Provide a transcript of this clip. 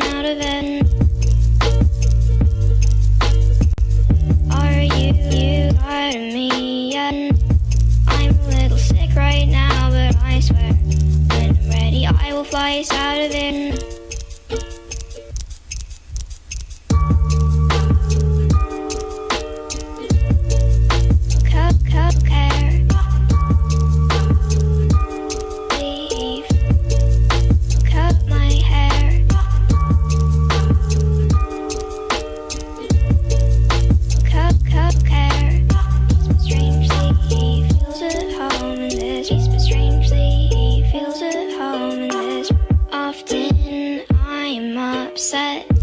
falling out of it. Are you tired of me yet? I'm a little sick right now, but I swear when I'm ready I will fly us out of it. Often I'm upset